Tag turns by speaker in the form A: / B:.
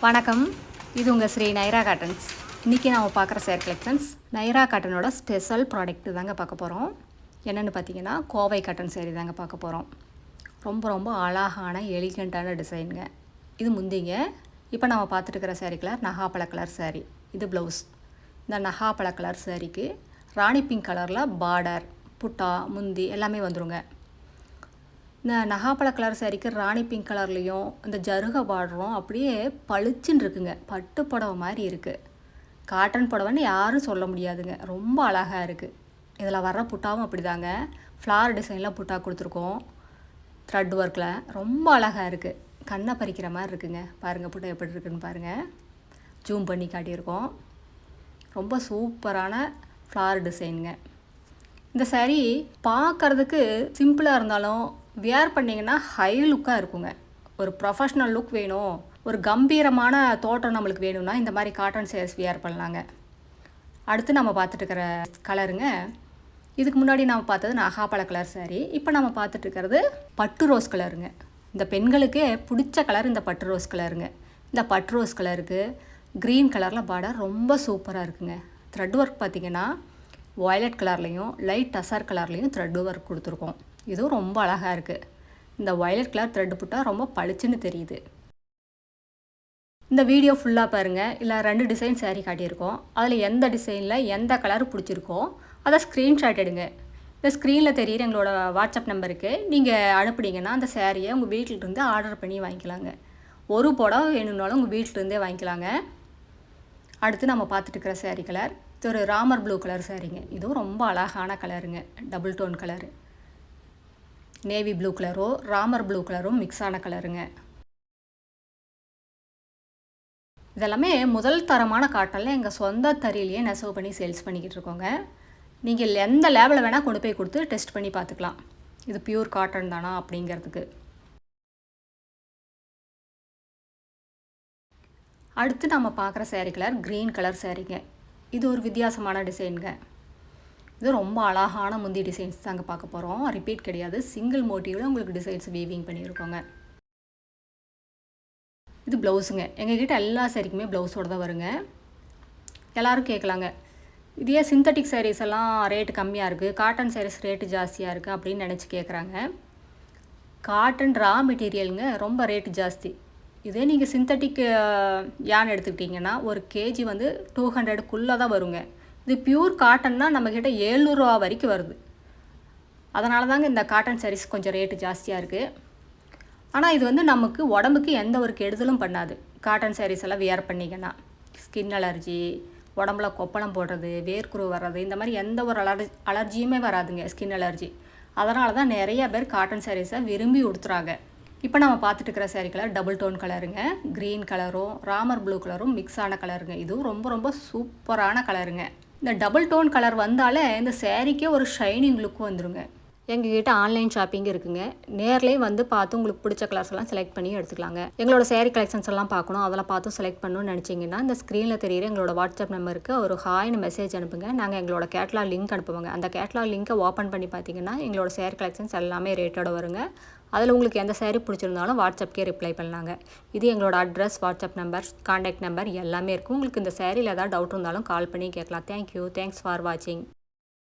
A: வணக்கம், இது உங்கள் ஸ்ரீ நைரா காட்டன்ஸ். இன்றைக்கி நாம் பார்க்குற சேர் கலெக்ஷன்ஸ் நைரா காட்டனோட ஸ்பெஷல் ப்ராடக்ட்டு தாங்க பார்க்க போகிறோம். என்னென்னு பார்த்தீங்கன்னா கோவை காட்டன் சேரீ தாங்க பார்க்க போகிறோம். ரொம்ப அழகான எலிகண்ட்டான டிசைனுங்க. இது முந்திங்க. இப்போ நம்ம பார்த்துட்டு இருக்கிற சேரீ கலர் நகாப்பழ கலர் சேரீ. இது ப்ளவுஸ். இந்த நகாப்பழ கலர் சேரீக்கு ராணி பிங்க் கலரில் பார்டர், புட்டா, முந்தி எல்லாமே வந்துடுங்க. இந்த நகாப்பழ கலர் சேரீக்கு ராணி பிங்க் கலர்லேயும் இந்த ஜருக பார்டரும் அப்படியே பளிச்சுன்னு இருக்குங்க. பட்டு புடவை மாதிரி இருக்குது. காட்டன் புடவைன்னு யாரும் சொல்ல முடியாதுங்க. ரொம்ப அழகாக இருக்குது. இதில் வர்ற புட்டாவும் அப்படி தாங்க. ஃப்ளார் டிசைனில் புட்டா கொடுத்துருக்கோம். த்ரெட் ஒர்க்கில் ரொம்ப அழகாக இருக்குது. கண்ணை பறிக்கிற மாதிரி இருக்குங்க. பாருங்கள் புட்டா எப்படி இருக்குதுன்னு பாருங்கள். ஜூம் பண்ணி காட்டியிருக்கோம். ரொம்ப சூப்பரான ஃப்ளார் டிசைனுங்க. இந்த சேரீ பார்க்குறதுக்கு சிம்பிளாக இருந்தாலும் வியர் பண்ணிங்கன்னா ஹை லுக்காக இருக்குங்க. ஒரு ப்ரொஃபஷ்னல் லுக் வேணும், ஒரு கம்பீரமான தோட்டம் நம்மளுக்கு வேணும்னா இந்த மாதிரி காட்டன் சேரீஸ் வியர் பண்ணலாங்க. அடுத்து நம்ம பார்த்துட்டு இருக்கிற கலருங்க, இதுக்கு முன்னாடி நம்ம பார்த்தது நகாப்பழ கலர் சேரீ. இப்போ நம்ம பார்த்துட்டு இருக்கிறது பட்டு ரோஸ் கலருங்க. இந்த பெண்களுக்கே பிடிச்ச கலர் இந்த பட்டு ரோஸ் கலருங்க. இந்த பட்டு ரோஸ் கலருக்கு க்ரீன் கலரில் பார்டர் ரொம்ப சூப்பராக இருக்குங்க. த்ரெட் ஒர்க் பார்த்திங்கன்னா வயலட் கலர்லேயும் லைட் டசர் கலர்லேயும் த்ரெட் ஒர்க் கொடுத்துருக்கோம். இதுவும் ரொம்ப அழகாக இருக்குது. இந்த வயலட் கலர் த்ரெட் புட்டா ரொம்ப பளிச்சுன்னு தெரியுது. இந்த வீடியோ ஃபுல்லாக பாருங்கள். இல்லை 2 டிசைன் சேரீ காட்டியிருக்கோம். அதில் எந்த டிசைனில் எந்த கலர் பிடிச்சிருக்கோ அதை ஸ்க்ரீன்ஷாட் எடுங்க. இந்த ஸ்க்ரீனில் தெரியுற எங்களோட வாட்ஸ்அப் நம்பருக்கு நீங்கள் அனுப்புனீங்கன்னா அந்த சேரீயை உங்கள் வீட்டிலிருந்து ஆர்டர் பண்ணி வாங்கிக்கலாங்க. ஒரு புடவை வேணும்னாலும் உங்கள் வீட்டிலேருந்தே வாங்கிக்கலாங்க. அடுத்து நம்ம பார்த்துட்டு இருக்கிற சேரீ கலர் இது ஒரு ராமர் ப்ளூ கலர் சேரீங்க. இதுவும் ரொம்ப அழகான கலருங்க. Double tone colour. Navy blue கலரும் ராமர் ப்ளூ கலரும் மிக்ஸ் ஆன கலருங்க. இதெல்லாமே முதல் தரமான காட்டனில் எங்கள் சொந்த தறியிலேயே நெசவு பண்ணி சேல்ஸ் பண்ணிக்கிட்டு இருக்கோங்க. நீங்கள் எந்த லேபில் வேணால் கொண்டு போய் கொடுத்து டெஸ்ட் பண்ணி பார்த்துக்கலாம். இது பியூர் காட்டன் தானா அப்படிங்கிறதுக்கு. அடுத்து நம்ம பார்க்குற சேரீ கலர் க்ரீன் கலர் சேரீங்க. இது ஒரு வித்தியாசமான டிசைனுங்க. இது ரொம்ப அழகான முந்தி டிசைன்ஸ் தாங்க பார்க்க போகிறோம். ரிப்பீட் கிடையாது. சிங்கிள் மோட்டிவில் உங்களுக்கு டிசைன்ஸ் வீவிங் பண்ணியிருக்கோங்க. இது ப்ளவுஸுங்க. எங்ககிட்ட எல்லா சேரீக்குமே ப்ளவுஸோடு தான் வருங்க. எல்லோரும் கேட்கலாங்க, இதே சிந்தட்டிக் சாரீஸ் எல்லாம் ரேட்டு கம்மியாக இருக்குது, காட்டன் சாரீஸ் ரேட்டு ஜாஸ்தியாக இருக்குது அப்படின்னு நினச்சி கேட்குறாங்க. காட்டன் ரா மெட்டீரியலுங்க ரொம்ப ரேட்டு ஜாஸ்தி. இதே நீங்கள் சிந்தட்டிக் யான் எடுத்துக்கிட்டிங்கன்னா ஒரு கேஜி வந்து 200க்குள்ளே தான் வருங்க. இது பியூர் காட்டன்னா நம்மக்கிட்ட 700 ரூபா வரைக்கும் வருது. அதனால தாங்க இந்த காட்டன் சாரீஸ் கொஞ்சம் ரேட்டு ஜாஸ்தியாக இருக்குது. ஆனால் இது வந்து நமக்கு உடம்புக்கு எந்த ஒரு கெடுதலும் பண்ணாது. காட்டன் சாரீஸ் எல்லாம் வியர் பண்ணிங்கன்னா ஸ்கின் அலர்ஜி, உடம்புல கொப்பளம் போடுறது, வேர்க்குரு வர்றது, இந்த மாதிரி எந்த ஒரு அலர்ஜியுமே வராதுங்க. Skin allergy. அதனால தான் நிறைய பேர் காட்டன் சாரீஸை விரும்பி உடுத்துறாங்க. இப்போ நம்ம பார்த்துட்டு இருக்கிற சேரீ கலர் டபுள் டோன் கலருங்க. க்ரீன் கலரும் ராமர் ப்ளூ கலரும் மிக்ஸ் ஆன கலருங்க. இதுவும் ரொம்ப சூப்பரான கலருங்க. இந்த டபுள் டோன் கலர் வந்தாலே இந்த சேரீக்கே ஒரு ஷைனிங் லுக் வந்துடுங்க. எங்ககிட்ட ஆன்லைன் ஷாப்பிங் இருக்குங்க. நேர்லேயே வந்து பார்த்து உங்களுக்கு பிடிச்ச கலர்ஸ் எல்லாம் செலக்ட் பண்ணி எடுத்துக்கலாங்க. எங்களோட சேரீ கலெக்ஷன்ஸ் எல்லாம் பார்க்கணும், அதெல்லாம் பார்த்து செலக்ட் பண்ணணும்னு நினச்சிங்கன்னா இந்த ஸ்க்ரீனில் தெரியுற எங்களோட வாட்ஸ்அப் நம்பருக்கு ஒரு ஹாய்னு மெசேஜ் அனுப்புங்க. நாங்கள் எங்களோட கேட்லாக் லிங்க் அனுப்புவோங்க. அந்த கேட்லாக் லிங்க்கை ஓப்பன் பண்ணி பார்த்தீங்கன்னா எங்களோட சேரீ கலெக்ஷன்ஸ் எல்லாமே ரேட்டோட வருங்க. அதில் உங்களுக்கு எந்த சேரீ பிடிச்சிருந்தாலும் வாட்ஸ்அப்கே ரிப்ளை பண்ணலாங்க. இது எங்களோட address, WhatsApp number, contact number எல்லாமே இருக்கும். உங்களுக்கு இந்த சேரீயில் ஏதாவது டவுட் இருந்தாலும் கால் பண்ணி கேட்கலாம். தேங்க்யூ. தேங்க்ஸ் ஃபார் வாட்சிங்.